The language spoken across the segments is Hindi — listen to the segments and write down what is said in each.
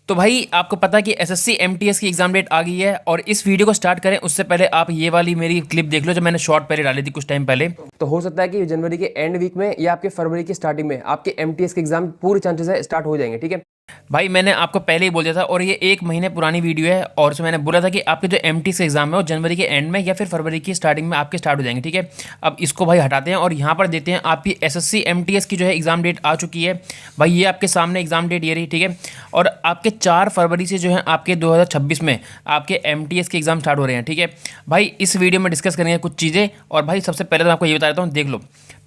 तो भाई आपको पता है कि एसएससी एमटीएस की एग्जाम डेट आ गई है। और इस वीडियो को स्टार्ट करें उससे पहले आप ये वाली मेरी क्लिप देख लो जो मैंने शॉर्ट पहले डाली थी कुछ टाइम पहले। तो हो सकता है कि जनवरी के एंड वीक में या आपके फरवरी की स्टार्टिंग में आपके एमटीएस के एग्जाम पूरे चांसेस है स्टार्ट हो जाएंगे। ठीक है, भाई मैंने आपको पहले ही बोल दिया था और ये 1 महीने पुरानी वीडियो है और उसमें मैंने बोला था कि आपके जो एमटीएस के एग्जाम है वो जनवरी के एंड में या फिर फरवरी की स्टार्टिंग में आपके स्टार्ट हो जाएंगे। ठीक है, अब इसको भाई हटाते हैं और यहाँ पर देते हैं आपकी एसएससी एमटीएस की जो है एग्जाम डेट आ चुकी है। भाई ये आपके सामने एग्जाम डेट ये रही। ठीक है, और आपके 4 फरवरी से जो है आपके 2026 में आपके एमटीएस के एग्जाम स्टार्ट हो रहे हैं। ठीक है भाई, इस वीडियो में डिस्कस करेंगे कुछ चीज़ें। और भाई सबसे पहले तो आपको ये बता देता हूँ, देख लो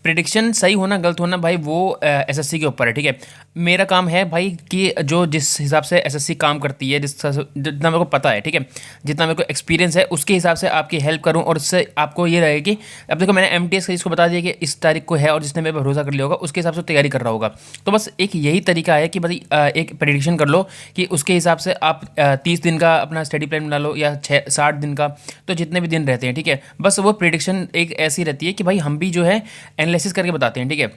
प्रिडिक्शन सही होना गलत होना भाई वो एसएससी के ऊपर है। ठीक है, मेरा काम है भाई कि जो जिस हिसाब से एसएससी काम करती है, जितना मेरे को पता है, ठीक है, जितना मेरे को एक्सपीरियंस है उसके हिसाब से आपकी हेल्प करूं। और उससे आपको ये रहेगा कि अब देखो मैंने एमटीएस का इसको बता दिया कि इस तारीख को है और जिसने मेरे पर भरोसा कर लिया होगा उसके हिसाब से तैयारी कर रहा होगा। तो बस एक यही तरीका है कि भाई एक प्रिडिक्शन कर लो कि उसके हिसाब से आप 30 दिन का अपना स्टडी प्लान बना लो या 60 दिन का, तो जितने भी दिन रहते हैं। ठीक है, बस वो प्रिडिक्शन एक ऐसी रहती है कि भाई हम भी जो है एनालिसिस करके बताते हैं। ठीक है,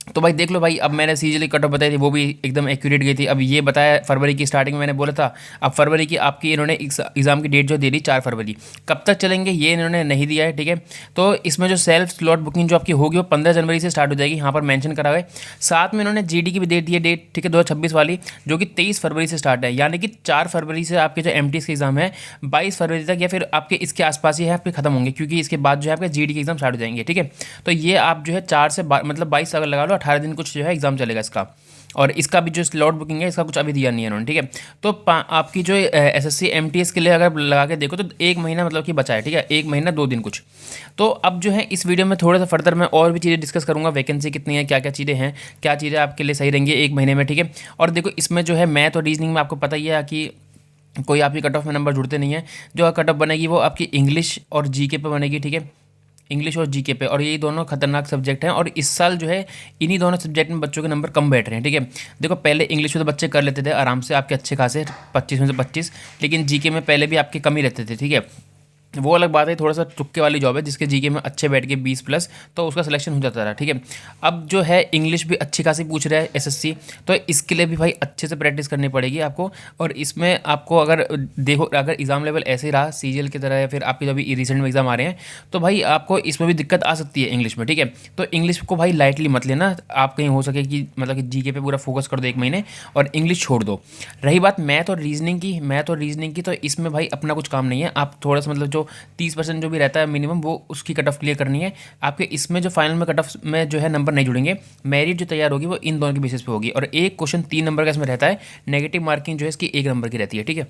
तो भाई देख लो भाई, अब मैंने सीजली कट ऑफ बताई थी वो भी एकदम एक्यूरेट गई थी। अब ये बताया फरवरी की स्टार्टिंग में मैंने बोला था। अब फरवरी की आपकी इन्होंने एग्जाम की डेट जो दे दी 4 फरवरी, कब तक चलेंगे ये इन्होंने नहीं दिया है। ठीक है, तो इसमें जो सेल्फ स्लॉट बुकिंग जो आपकी होगी वो 15 जनवरी से स्टार्ट हो जाएगी, यहाँ पर मेंशन करा हुआ है। साथ में इन्होंने जीडी की भी दे दी है डेट, ठीक है, 2026 वाली, जो कि 23 फरवरी से स्टार्ट है। यानी कि 4 फरवरी से आपके जो एमटीएस के एग्जाम है 22 फरवरी तक या फिर आपके इसके आसपास ही है आपके खत्म होंगे, क्योंकि इसके बाद जो है आपके जीडी के एग्जाम स्टार्ट हो जाएंगे। ठीक है, तो ये आप जो है 4 से मतलब 22 अगर लगा लो, 18 दिन कुछ जो है एग्जाम चलेगा इसका। और इसका भी जो स्लॉट बुकिंग है इसका कुछ अभी दिया नहीं है इन्होंने। ठीक है, तो आपकी जो एसएससी एमटीएस के लिए अगर लगा के देखो तो 1 महीना मतलब कि बचा है। ठीक है, 1 महीना 2 दिन कुछ। तो अब जो है इस वीडियो में थोड़ा सा फर्दर मैं और भी चीज़ें डिस्कस करूंगा, वैकेंसी कितनी है, क्या क्या चीज़ें हैं, क्या चीज़ें आपके लिए सही रहेंगी 1 महीने में। ठीक है, और देखो इसमें जो है मैथ और रीजनिंग में आपको पता ही है कि कोई आपकी कट ऑफ में नंबर जुड़ते नहीं है। जो कट ऑफ बनेगी वो आपकी इंग्लिश और जीके पे बनेगी। ठीक है, इंग्लिश और जीके पे, और ये दोनों खतरनाक सब्जेक्ट हैं। और इस साल जो है इन्हीं दोनों सब्जेक्ट में बच्चों के नंबर कम बैठ रहे हैं। ठीक है, देखो पहले इंग्लिश में तो बच्चे कर लेते थे आराम से आपके अच्छे खासे 25 में से 25, लेकिन जीके में पहले भी आपके कम ही रहते थे। ठीक है, वो अलग बात है, थोड़ा सा तुक्के वाली जॉब है, जिसके जीके में अच्छे बैठ के 20 प्लस तो उसका सिलेक्शन हो जाता रहा। ठीक है, अब जो है इंग्लिश भी अच्छी खासी पूछ रहा है एसएससी, तो इसके लिए भी भाई अच्छे से प्रैक्टिस करनी पड़ेगी आपको। और इसमें आपको अगर देखो अगर एग्जाम लेवल ऐसे ही रहा सीजीएल की तरह या फिर आपके जो भी रिसेंट में एग्जाम आ रहे हैं, तो भाई आपको इसमें भी दिक्कत आ सकती है इंग्लिश में। ठीक है, तो इंग्लिश को भाई लाइटली मत लेना, आप कहीं हो सके कि मतलब कि जीके पे पूरा फोकस कर दो 1 महीने और इंग्लिश छोड़ दो। रही बात मैथ और रीजनिंग की, तो इसमें भाई अपना कुछ काम नहीं है। आप थोड़ा सा मतलब जो 30% जो भी रहता है मिनिमम, वो उसकी कट ऑफ क्लियर करनी है आपके। इसमें जो फाइनल में कट ऑफ में जो है नंबर नहीं जुड़ेंगे, मेरिट जो तैयार होगी वो इन दोनों के बेसिस पे होगी। और एक क्वेश्चन 3 नंबर का इसमें रहता है, नेगेटिव मार्किंग जो है इसकी 1 नंबर की रहती है। ठीक है,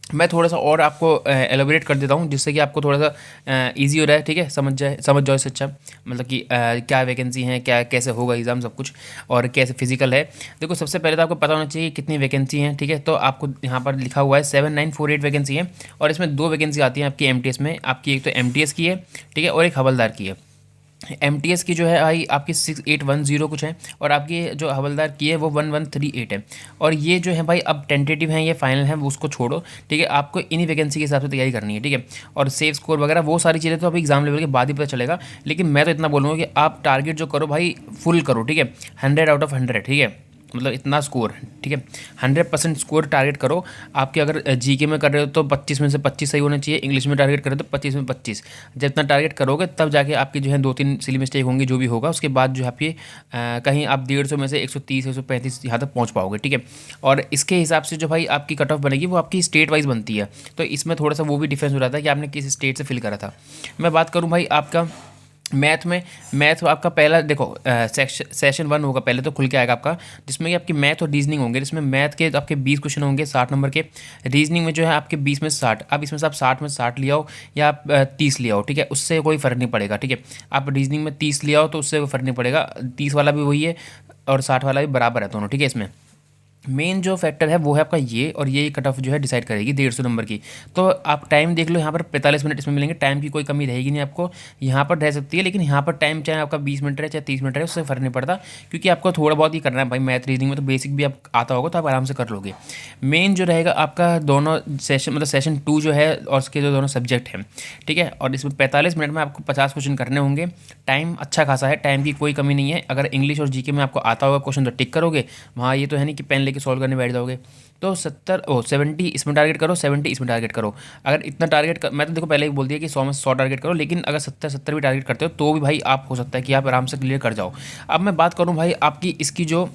मैं थोड़ा सा और आपको एलोबरेट कर देता हूँ जिससे कि आपको थोड़ा सा ईजी हो रहा है। ठीक है, समझ जाओ इससे अच्छा, मतलब कि क्या वैकेंसी है, क्या कैसे होगा एग्ज़ाम, सब कुछ, और कैसे फिजिकल है। देखो सबसे पहले तो आपको पता होना चाहिए कितनी वैकेंसी हैं। ठीक है, तो आपको यहाँ पर लिखा हुआ है 7948 वैकेंसी है, और इसमें 2 वैकेंसी आती हैं आपकी एमटीएस में। आपकी एक तो एमटीएस की है, ठीक है, और एक हवलदार की है। एमटीएस की जो है आई आपकी 6810 कुछ है, और आपकी जो हवलदार की है वो 1138 है। और ये जो है भाई अब टेंटेटिव है, ये फाइनल है, वो उसको छोड़ो। ठीक है, आपको इन्हीं वैकेंसी के हिसाब से तैयारी करनी है। ठीक है, और सेफ स्कोर वगैरह वो सारी चीज़ें तो अभी एग्जाम लेवल के बाद ही पता चलेगा, लेकिन मैं तो इतना बोलूँगा कि आप टारगेट जो करो भाई फुल करो। ठीक है, 100 आउट ऑफ 100, ठीक है, मतलब इतना स्कोर। ठीक है, 100% स्कोर टारगेट करो। आपके अगर जीके में कर रहे हो तो 25 में से 25 सही होने चाहिए, इंग्लिश में टारगेट कर रहे हो तो 25 में 25। जितना टारगेट करोगे तब जाके आपकी जो है 2-3 सिली मिस्टेक होंगी, जो भी होगा उसके बाद जो है आपकी कहीं आप 150 में से 130 135 यहाँ तक पहुँच पाओगे। ठीक है, और इसके हिसाब से जो भाई आपकी कट ऑफ बनेगी वो आपकी स्टेट वाइज बनती है, तो इसमें थोड़ा सा वो भी डिफरेंस हो जाता है कि आपने किस स्टेट से फिल करा था। मैं बात करूँ भाई आपका मैथ आपका पहला देखो सेशन 1 होगा, पहले तो खुल के आएगा आपका, जिसमें कि आपकी मैथ और रीजनिंग होंगे। जिसमें मैथ के आपके 20 क्वेश्चन होंगे 60 नंबर के, रीजनिंग में जो है आपके 20 में 60। अब इसमें से आप 60 में 60 ले आओ या आप 30 ले आओ, ठीक है, उससे कोई फ़र्क नहीं पड़ेगा। ठीक है, आप रीजनिंग में 30 ले आओ तो उससे कोई फ़र्क नहीं पड़ेगा, 30 वाला भी वही है और 60 वाला भी बराबर है दोनों। ठीक है, इसमें मेन जो फैक्टर है वो है आपका ये, और ये कट ऑफ जो है डिसाइड करेगी 150 नंबर की। तो आप टाइम देख लो, यहाँ पर 45 मिनट इसमें मिलेंगे, टाइम की कोई कमी रहेगी नहीं आपको, यहाँ पर रह सकती है। लेकिन यहाँ पर टाइम चाहे आपका 20 मिनट रहे चाहे 30 मिनट रहे, उससे फ़र्क नहीं पड़ता, क्योंकि आपको थोड़ा बहुत ही करना है भाई। मैथ रीजनिंग में तो बेसिक भी आप आता होगा तो आप आराम से कर लोगे। मेन जो रहेगा आपका दोनों सेशन, मतलब सेशन 2 जो है और उसके जो दोनों सब्जेक्ट हैं, ठीक है, और इसमें 45 मिनट में आपको 50 क्वेश्चन करने होंगे। टाइम अच्छा खासा है, टाइम की कोई कमी नहीं है। अगर इंग्लिश और जीके में आपको आता होगा क्वेश्चन तो टिक करोगे, वहाँ ये तो है नहीं कि पेन लेके लेके सॉल्व करने बैठ जाओगे तो 70 इसमें टारगेट करो, 70 इसमें टारगेट करो। अगर इतना मैं तो देखो पहले ही बोल दिया कि 100 में 100 टारगेट करो, लेकिन अगर 70 भी टारगेट करते हो तो भी भाई आप हो सकता है कि आप आराम से क्लियर कर जाओ। अब मैं बात करूँ भाई आपकी इसकी जो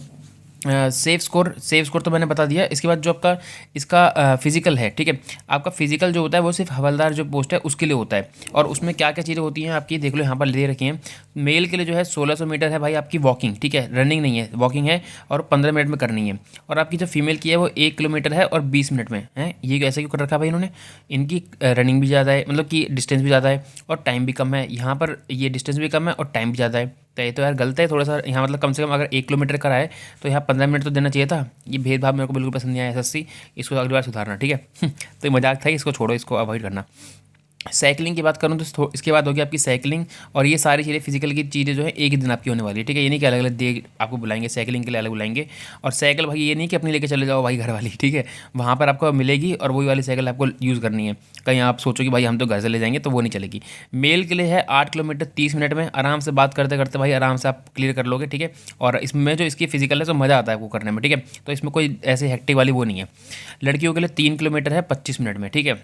सेफ स्कोर तो मैंने बता दिया। इसके बाद जो आपका इसका फिजिकल है, ठीक है, आपका फिजिकल जो होता है वो सिर्फ हवलदार जो पोस्ट है उसके लिए होता है। और उसमें क्या क्या चीज़ें होती हैं आपकी देख लो यहाँ पर दे रखी हैं। मेल के लिए जो है 1600 मीटर है भाई आपकी वॉकिंग, ठीक है, रनिंग नहीं है, वॉकिंग है और 15 मिनट में करनी है। और आपकी जो फीमेल की है वो 1 किलोमीटर है और 20 मिनट में है। ये ऐसे क्यों कर रखा है भाई इन्होंने, इनकी रनिंग भी ज़्यादा है, मतलब कि डिस्टेंस भी ज़्यादा है और टाइम भी कम है। यहाँ पर ये डिस्टेंस भी कम है और टाइम भी ज़्यादा है, तो ये तो यार गलत है थोड़ा सा यहाँ। मतलब कम से कम अगर 1 किलोमीटर का है तो यहाँ 15 मिनट तो देना चाहिए था। ये भेदभाव मेरे को बिल्कुल पसंद नहीं आया एसएससी, इसको अगली बार सुधारना, ठीक है। तो ये मजाक था, इसको छोड़ो, इसको अवॉइड करना। साइकिलिंग की बात करूँ तो इसके बाद होगी आपकी साइकिलिंग, और ये सारी चीज़ें फिजिकल की चीज़ें जो है एक ही दिन आपकी होने वाली है, ठीक है। ये नहीं कि अलग अलग डे आपको बुलाएंगे, साइकिलिंग के लिए अलग बुलाएंगे। और साइकिल भाई ये नहीं कि अपनी लेके चले जाओ भाई घर वाली, ठीक है, वहाँ पर आपको मिलेगी और वही वाली साइकिल आपको यूज़ करनी है। कहीं आप सोचो कि भाई हम तो घर से ले जाएंगे, तो वो नहीं चलेगी। मेल के लिए है 8 किलोमीटर 30 मिनट में, आराम से बात करते करते भाई आराम से आप क्लियर कर लोगे, ठीक है। और इसमें जो इसकी फिजिकल है तो मज़ा आता है आपको करने में, ठीक है। तो इसमें कोई ऐसे हेक्टिक वाली वो नहीं है। लड़कियों के लिए 3 किलोमीटर है 25 मिनट में, ठीक है।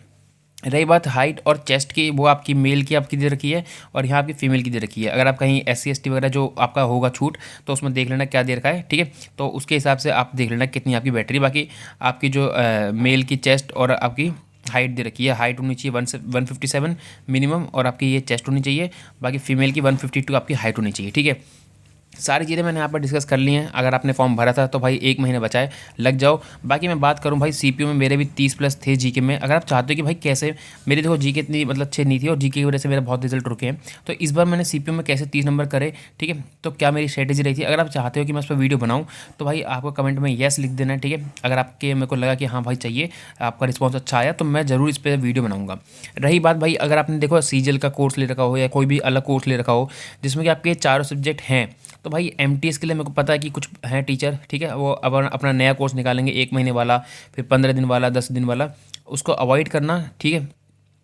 रही बात हाइट और चेस्ट की, वो आपकी मेल की आपकी दे रखी है और यहाँ आपकी फीमेल की दे रखी है। अगर आप कहीं SC ST वगैरह जो आपका होगा छूट, तो उसमें देख लेना क्या दे रखा है, ठीक है। तो उसके हिसाब से आप देख लेना कितनी आपकी बैटरी। बाकी आपकी जो मेल की चेस्ट और आपकी हाइट दे रखी है, हाइट होनी चाहिए 157 मिनिमम, और आपकी ये चेस्ट होनी चाहिए। बाकी फीमेल की 152 आपकी हाइट होनी चाहिए, ठीक है। सारी चीज़ें मैंने यहाँ पर डिस्कस कर ली हैं। अगर आपने फॉर्म भरा था तो भाई 1 महीने बचा है, लग जाओ। बाकी मैं बात करूँ भाई CPO में मेरे भी 30+ थे जीके में। अगर आप चाहते हो कि भाई कैसे, मेरी देखो जीके इतनी मतलब अच्छी नहीं थी और जीके की वजह से मेरा बहुत रिजल्ट रुके हैं, तो इस बार मैंने CPO में कैसे 30 नंबर करे, ठीक है। तो क्या मेरी स्ट्रेटेजी रही थी, अगर आप चाहते हो कि मैं उस पर वीडियो बनाऊँ तो भाई आपको कमेंट में येस लिख देना है, ठीक है। अगर आपके मेरे को लगा कि हाँ भाई चाहिए, आपका रिस्पॉन्स अच्छा आया, तो मैं ज़रूर इस पर वीडियो बनाऊँगा। रही बात भाई अगर आपने देखो CGL का कोर्स ले रखा हो या कोई भी अलग कोर्स ले रखा हो जिसमें कि आपके चारों सब्जेक्ट हैं, तो भाई MTS के लिए मेरे को पता है कि कुछ हैं टीचर, ठीक है, वो अब अपना नया कोर्स निकालेंगे 1 महीने वाला, फिर 15 दिन वाला, 10 दिन वाला। उसको अवॉइड करना, ठीक है।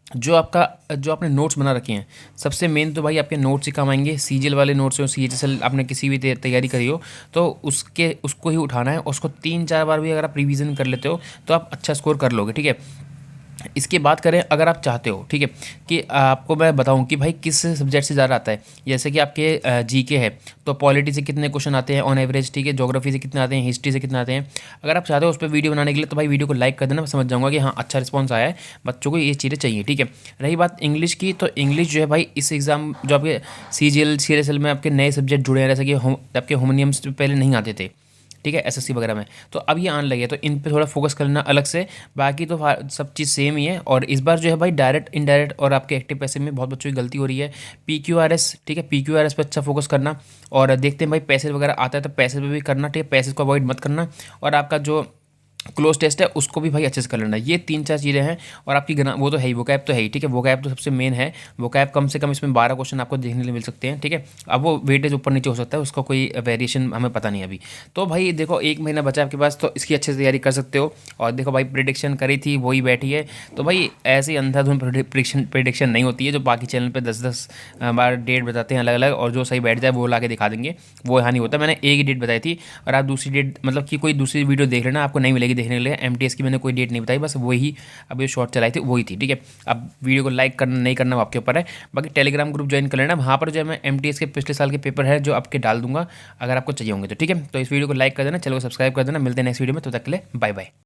जो आपने नोट्स बना रखे हैं, सबसे मेन तो भाई आपके नोट्स ही काम आएंगे। CGL वाले नोट्स हो, CHSL आपने किसी भी तैयारी करी हो तो उसको ही उठाना है। उसको 3-4 बार भी अगर आप रिवीजन कर लेते हो तो आप अच्छा स्कोर कर लोगे, ठीक है। इसकी बात करें अगर आप चाहते हो, ठीक है, कि आपको मैं बताऊं कि भाई किस सब्जेक्ट से ज़्यादा आता है। जैसे कि आपके जीके है तो पॉलिटी से कितने क्वेश्चन आते हैं ऑन एवरेज, ठीक है, ज्योग्राफी से कितने आते हैं, हिस्ट्री से कितने आते हैं। अगर आप चाहते हो उस पर वीडियो बनाने के लिए तो भाई वीडियो को लाइक कर देना, मैं समझ जाऊँगा कि हाँ अच्छा रिस्पॉन्स आया है, बच्चों को ये चीज़ें चाहिए, ठीक है। रही बात इंग्लिश की, तो इंग्लिश जो है भाई इस एग्ज़ाम जो आपके CGL CHSL में आपके नए सब्जेक्ट जुड़े हैं, जैसे कि आपके होमोनियम्स पहले नहीं आते थे, ठीक है, SSC वगैरह में, तो अब ये आने लगे, तो इन पे थोड़ा फोकस करना अलग से। बाकी तो सब चीज़ सेम ही है। और इस बार जो है भाई डायरेक्ट इनडायरेक्ट और आपके एक्टिव पैसे में बहुत बच्चों की गलती हो रही है। PQRS, ठीक है, PQRS पे अच्छा फोकस करना। और देखते हैं भाई पैसे वगैरह आता है तो पैसे पे भी करना, ठीक है, पैसे को अवॉइड मत करना। और आपका जो क्लोज टेस्ट है उसको भी भाई अच्छे से कर लेना। ये 3-4 चीज़ें हैं। और आपकी वो तो है ही, वोकैब तो है ही, ठीक है, वोकैब तो सबसे मेन है। वोकैब कम से कम इसमें 12 क्वेश्चन आपको देखने को मिल सकते हैं, ठीक है। अब वो वेटेज ऊपर नीचे हो सकता है, उसका कोई वेरिएशन हमें पता नहीं अभी। तो भाई देखो 1 महीना बचा आपके पास, तो इसकी अच्छे से तैयारी कर सकते हो। और देखो भाई प्रिडिक्शन करी थी वही बैठी है, तो भाई ऐसे अंधाधुंध प्रिडिक्शन नहीं होती है जो बाकी चैनल पर 10-10 बार डेट बताते हैं अलग अलग, और जो सही बैठ जाए वो ला के दिखा देंगे, वो यहाँ नहीं होता। मैंने एक ही डेट बताई थी और आप दूसरी डेट मतलब कि कोई दूसरी वीडियो देख लेना, आपको नहीं मिलेगी देखने के लिए। MTS की मैंने कोई डेट नहीं बताई, बस वही अभी शॉर्ट चलाई थी वही थी, ठीक है। अब वीडियो को लाइक करना नहीं करना वो आपके ऊपर है। बाकी टेलीग्राम ग्रुप ज्वाइन कर लेना, वहाँ पर जो है मैं MTS के पिछले साल के पेपर है जो आपके डाल दूंगा, अगर आपको चाहिए होंगे तो, ठीक है। तो इस वीडियो को लाइक कर देना, चैनल को सब्सक्राइब कर देना। मिलते हैं नेक्स्ट वीडियो में, तो तक के लिए बाय बाय।